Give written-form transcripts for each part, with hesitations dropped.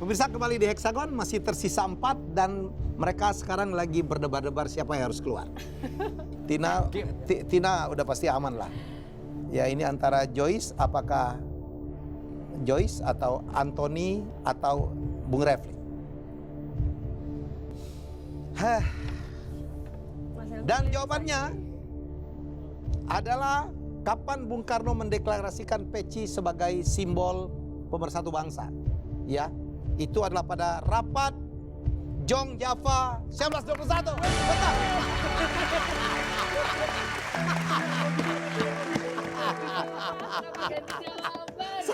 Pemirsa, kembali di Hexagon, masih tersisa 4 dan mereka sekarang lagi berdebar-debar siapa yang harus keluar. Tina udah pasti aman lah. Ya ini antara Joyce, apakah Joyce atau Anthony atau Bung Refli? Dan jawabannya adalah kapan Bung Karno mendeklarasikan peci sebagai simbol pemersatu bangsa. Ya, itu adalah pada rapat Jong Java 1921.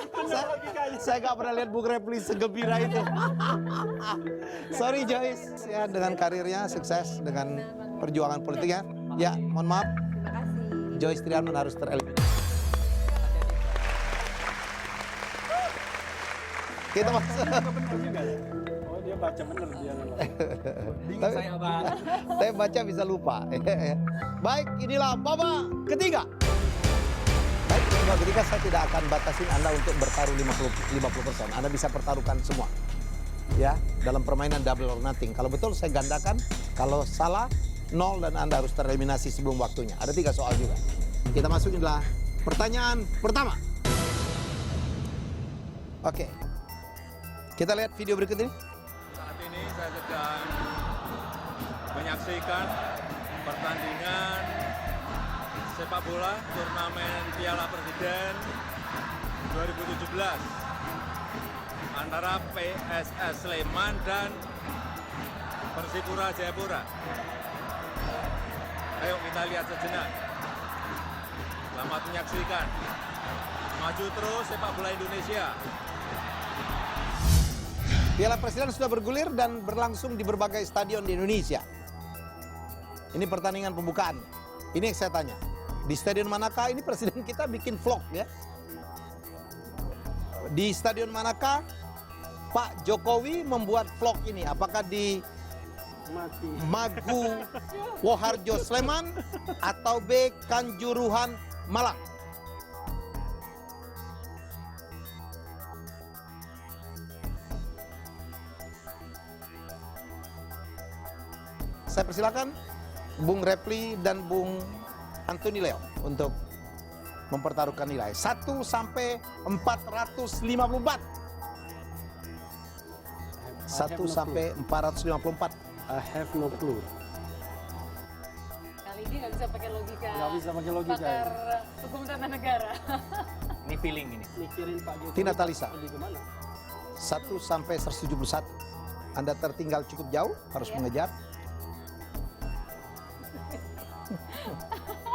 Betul. Saya nggak pernah lihat Bung Refli segembira itu. Sorry Joyce, ya dengan karirnya sukses dengan perjuangan politiknya. Ya, mohon maaf. Terima kasih. Joyce Trianon harus tereliminasi. Kita masuk. Benar juga ya. Oh dia baca benar dia. Bingung saya Bang. Saya baca bisa lupa. Baik, inilah babak ketiga. Baik, babak ketiga saya tidak akan batasin Anda untuk bertaruh 50%. Anda bisa pertaruhkan semua. Ya, dalam permainan double or nothing. Kalau betul saya gandakan, kalau salah 0 dan Anda harus tereliminasi sebelum waktunya. Ada 3 soal juga. Kita masuk inilah pertanyaan pertama. Oke. Kita lihat video berikut ini. Saat ini saya sedang menyaksikan pertandingan sepak bola turnamen Piala Presiden 2017 antara PSS Sleman dan Persipura Jayapura. Ayo kita lihat sejenak. Selamat menyaksikan. Maju terus sepak bola Indonesia. Piala Presiden sudah bergulir dan berlangsung di berbagai stadion di Indonesia. Ini pertandingan pembukaan. Ini yang saya tanya. Di stadion manakah ini presiden kita bikin vlog ya? Di stadion manakah Pak Jokowi membuat vlog ini? Apakah di Magu Woharjo Sleman atau B Kanjuruhan Malang? Saya persilakan Bung Refli dan Bung Anthony Leong untuk mempertaruhkan nilai 1 sampai 454. 1 sampai 454. I have no clue. Kali ini nggak bisa pakai logika. Nggak bisa pakai logika. Pakar hukum tata negara. Ini feeling ini. Mikirin Pak Jokowi. Tina Talisa. Pergi kemana? 1 sampai 171. Anda tertinggal cukup jauh, harus mengejar.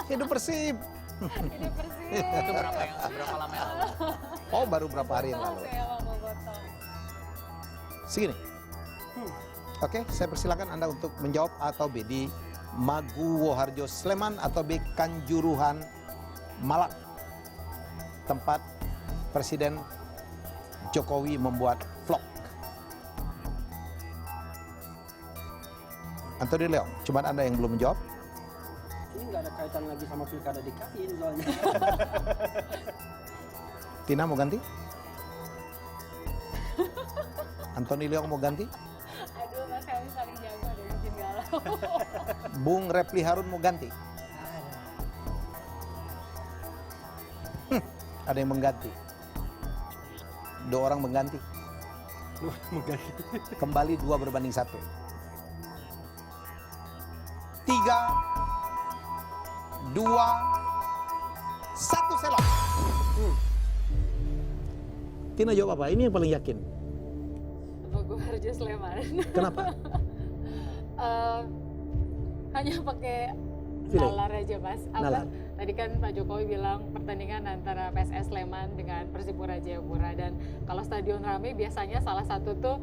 Hidup Persib. Ini persis. Itu berapa lama yang lalu? Oh, baru berapa hari yang lalu. Saya mau potong. Segini. Oke, saya persilakan Anda untuk menjawab A atau B di Magu Woharjo Sleman atau B Kanjuruhan Malang. Tempat Presiden Jokowi membuat vlog. Anthony Leong, cuma Anda yang belum menjawab. Ini nggak ada kaitan lagi sama pilkada DKI soalnya. Tina mau ganti? Anthony Leong mau ganti? Aduh, Mas Helmi paling jago dari bikin galau. Bung Refli Harun mau ganti? Ada yang mengganti. 2 orang mengganti. Kembali 2 berbanding 1. 3, 2, 1 selok. Tina jawab apa? Ini yang paling yakin. Magu Harjo Sleman. Kenapa? Hanya pakai Feeling. nalar aja Mas. Nalar. Tadi kan Pak Jokowi bilang pertandingan antara PSS Sleman dengan Persipura Jayapura, dan kalau stadion ramai biasanya salah satu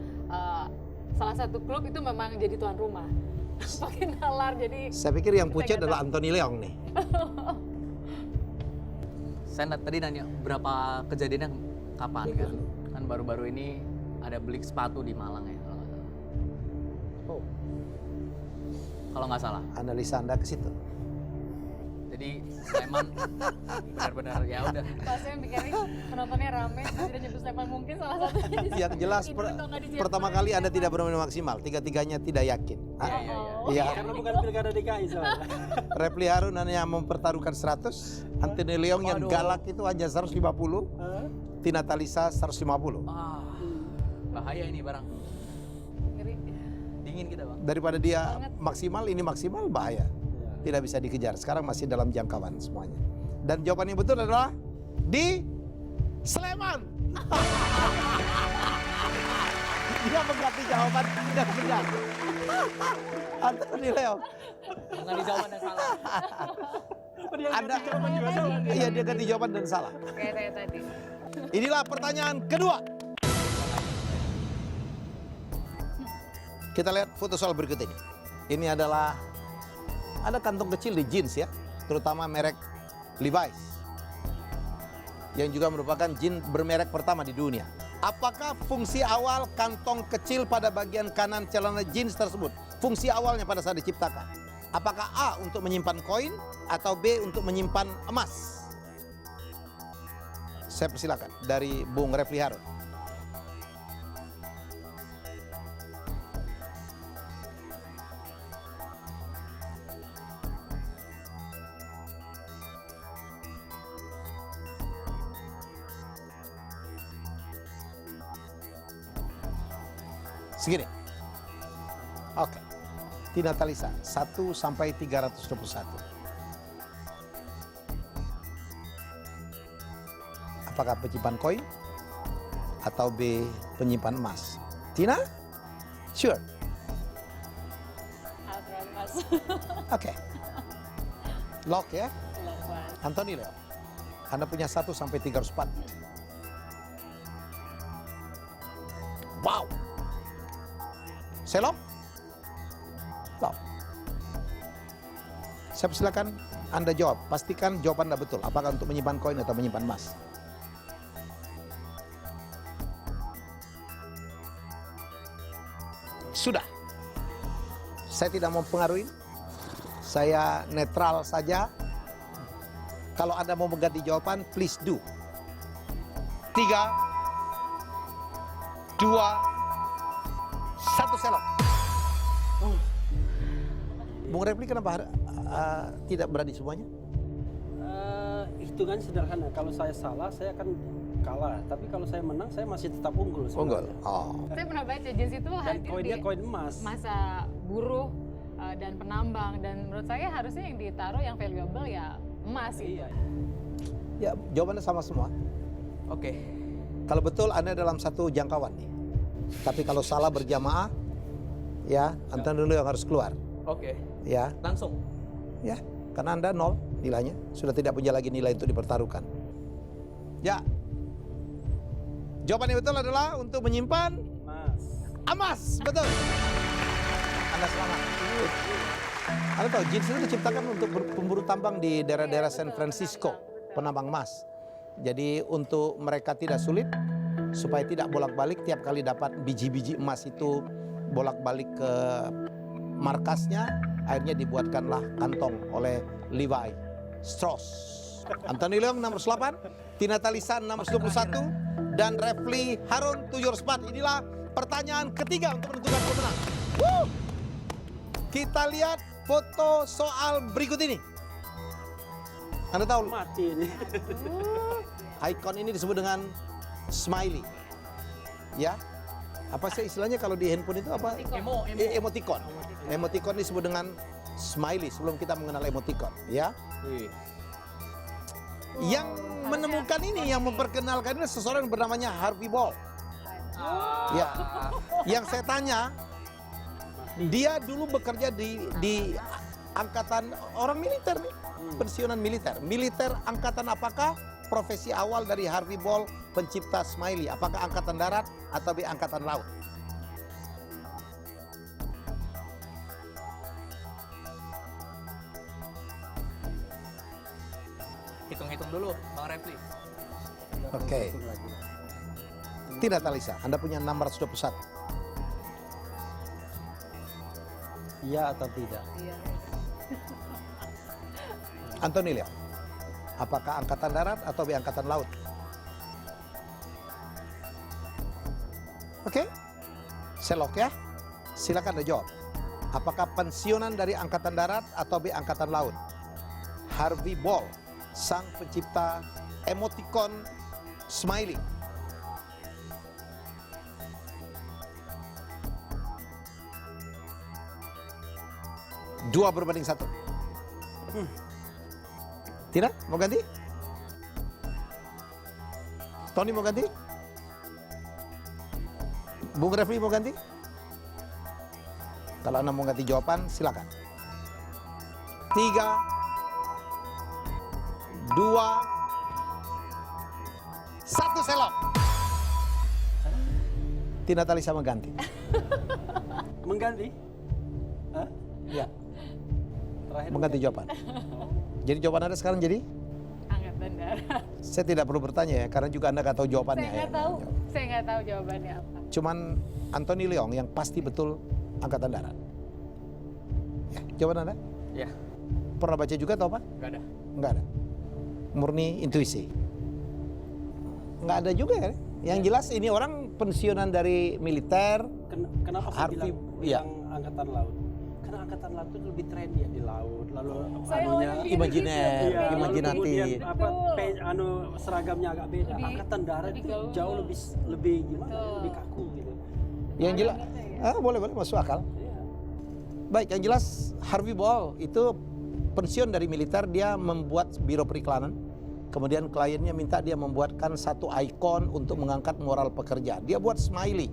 klub itu memang jadi tuan rumah. Pakai nalar jadi. Saya pikir yang pucat adalah Anthony Leong nih. Saya tadi nanya berapa kejadiannya kapan kan? Kan baru-baru ini ada beli sepatu di Malang ya kalau nggak salah. Oh, Kalau nggak salah. analisa Anda ke situ. Jadi Sleman benar-benar ya udah. Pas saya mikirnya penontonnya rame, tidak nyebut Sleman mungkin salah satunya. Yang jelas Ini kalau nggak di pertama Jerman, kali Anda ya. tidak bermain maksimal, tiga-tiganya tidak yakin. Iya. Karena bukan pilkada DKI soalnya. Repli Harun hanya mempertaruhkan 100, Anthony Leong yang Waduh. galak itu hanya 150, Tina Talisa 150. Bahaya ini barang. Ngeri. Dingin kita bang. Daripada dia Banget. maksimal, ini maksimal bahaya. Tidak bisa dikejar. Sekarang masih dalam jangkauan semuanya. Dan jawaban yang betul adalah di Sleman. Dia mengganti jawaban tidak benar. Anthony Leong. Mengenai jawaban yang salah. Anda, iya dia ganti jawaban dan salah. Kayak saya tadi. Inilah pertanyaan kedua. Kita lihat foto soal berikut ini. Ini adalah ada kantong kecil di jeans ya, terutama merek Levi's. Yang juga merupakan jeans bermerek pertama di dunia. Apakah fungsi awal kantong kecil pada bagian kanan celana jeans tersebut? Fungsi awalnya pada saat diciptakan. Apakah A untuk menyimpan koin atau B untuk menyimpan emas? Saya persilakan dari Bung Refli Harun. Segini. Oke. Tina Talisa 1 sampai 321. Apakah penyimpan koin atau B penyimpan emas? Tina? Sure. Altrian Mas. Oke. Lock ya. Anthony Leo. Anda punya 1 sampai 304. Wow. Saya lock? Lock. Saya persilakan Anda jawab. Pastikan jawaban Anda betul. Apakah untuk menyimpan koin atau menyimpan emas? Sudah. Saya tidak mau pengaruhi. Saya netral saja. Kalau Anda mau mengganti jawaban, please do. 3, 2, 1 selok. Bung Refli kenapa tidak berani semuanya? Hitungan sederhana. Kalau saya salah, saya akan kalah. Tapi kalau saya menang, saya masih tetap unggul. Unggul. sebenarnya. Oh. Saya pernah baca jeans itu Dan hadir koinnya di koin emas. masa buruh dan penambang, dan menurut saya harusnya yang ditaruh yang valuable ya emas gitu. Iya. Ya, jawabannya sama semua. Oke. Kalau betul Anda dalam satu jangkauan nih. Tapi kalau salah berjamaah, ya Anthony dulu yang harus keluar. Oke. Ya, Langsung. ya, karena Anda 0 nilainya, sudah tidak punya lagi nilai untuk dipertaruhkan. Ya, jawaban yang betul adalah untuk menyimpan Emas. emas, betul. Anda selamat. Anda tahu jeans itu diciptakan untuk pemburu tambang di daerah-daerah San Francisco, penambang emas. Jadi untuk mereka tidak sulit, supaya tidak bolak-balik tiap kali dapat biji-biji emas itu bolak-balik ke markasnya, akhirnya dibuatkanlah kantong oleh Levi Strauss. Anthony Leong 608, Tina Talisa 621, dan Refli Harun 704. Inilah pertanyaan ketiga untuk menentukan pemenang. Woo! Kita lihat foto soal berikut ini. Anda tahu Mati ini. ikon ini disebut dengan smiley. Ya. Apa sih istilahnya kalau di handphone itu apa? Emoticon. Emoticon disebut dengan smiley sebelum kita mengenal emoticon, ya. Wih. Yang menemukan ini, yang memperkenalkan ini seseorang yang bernamanya Harvey Ball. Ya. Yang saya tanya, dia dulu bekerja di angkatan orang militer nih, pensiunan militer. Militer angkatan apakah? Profesi awal dari Harvey Ball, pencipta smiley. Apakah angkatan darat atau B angkatan laut? Hitung-hitung dulu, Bang Refli. Oke. Tina Talisa, Anda punya 621. Iya atau tidak? Iya. Antoni Leong, apakah angkatan darat atau B angkatan laut? Oke, selok ya. Silakan Anda jawab. Apakah pensiunan dari angkatan darat atau B angkatan laut? Harvey Ball, sang pencipta emoticon smiley. Dua berbanding satu. Tidak? Mau ganti? Tony mau ganti? Bung Refli mau ganti? Kalau Anda mau ganti jawaban, silakan. 3, 2, 1 selok. Tina Talisa mengganti. Mengganti? Hah? Ya, Terakhir mengganti jawaban. Jadi jawaban Anda sekarang jadi? Angkatan darat. Saya tidak perlu bertanya ya, karena juga Anda nggak tahu jawabannya. Saya nggak ya. tahu. Saya nggak tahu jawabannya apa. Cuman Antoni Leong yang pasti betul angkatan darat. Ya, jawaban Anda? Ya, Pernah baca juga atau apa? nggak ada. Nggak ada. Murni intuisi. Nggak ada juga kan? Yang jelas ini orang pensiunan dari militer. Kenapa saya Harvey, bilang angkatan laut? Karena angkatan laut itu lebih trendy ya di laut. Lalu Saya anunya awalnya imajiner, iya, lalu imajinatif. kemudian apa Betul. seragamnya agak beda. Lebih- Angkatan darat lebih itu gaul. jauh lebih gimana? Betul. Lebih kaku gitu. Yang jelas, ya. boleh masuk akal. Iya. Baik, yang jelas Harvey Ball itu pensiun dari militer, dia membuat biro periklanan. Kemudian kliennya minta dia membuatkan satu ikon untuk mengangkat moral pekerja. Dia buat smiley.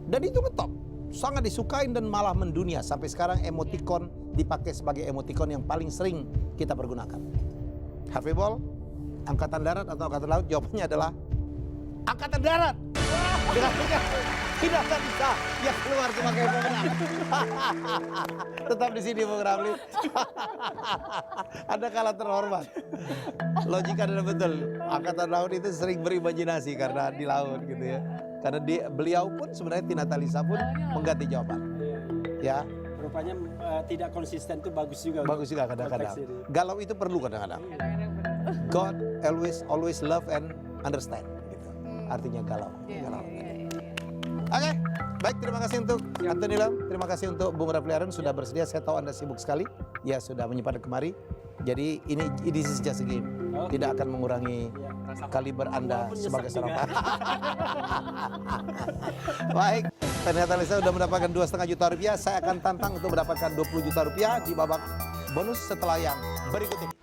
Dan itu ngetop. Sangat disukain dan malah mendunia. Sampai sekarang emoticon dipakai sebagai emoticon yang paling sering kita pergunakan. Harvey Ball, angkatan darat atau angkatan laut? Jawabannya adalah angkatan darat. Tidak bisa yang keluar sebagai pemenang. Tetap di sini Bung Ramli. Anda kalah terhormat. Logika adalah betul. Angkatan laut itu sering berimajinasi karena di laut gitu ya. Karena beliau pun sebenarnya Tina Talisa pun mengganti jawaban. Ya, Rupanya tidak konsisten itu bagus juga. bagus juga kadang-kadang. Konteks ini. Galau itu perlu kadang-kadang. Kadang-kadang benar. God always love and understand. Gitu. Artinya galau. Iya, Galau. iya, iya, iya. Oke, baik, terima kasih untuk Antoni Leong, terima kasih untuk Bung Refli Harun sudah bersedia. Saya tahu Anda sibuk sekali, ya sudah menyempatkan kemari. Jadi ini is just a game, Oke. tidak akan mengurangi kaliber Anda Walaupun sebagai nyesek seorang juga. Baik, ternyata Lisa sudah mendapatkan 2,5 juta rupiah. Saya akan tantang untuk mendapatkan 20 juta rupiah di babak bonus setelah yang berikut ini.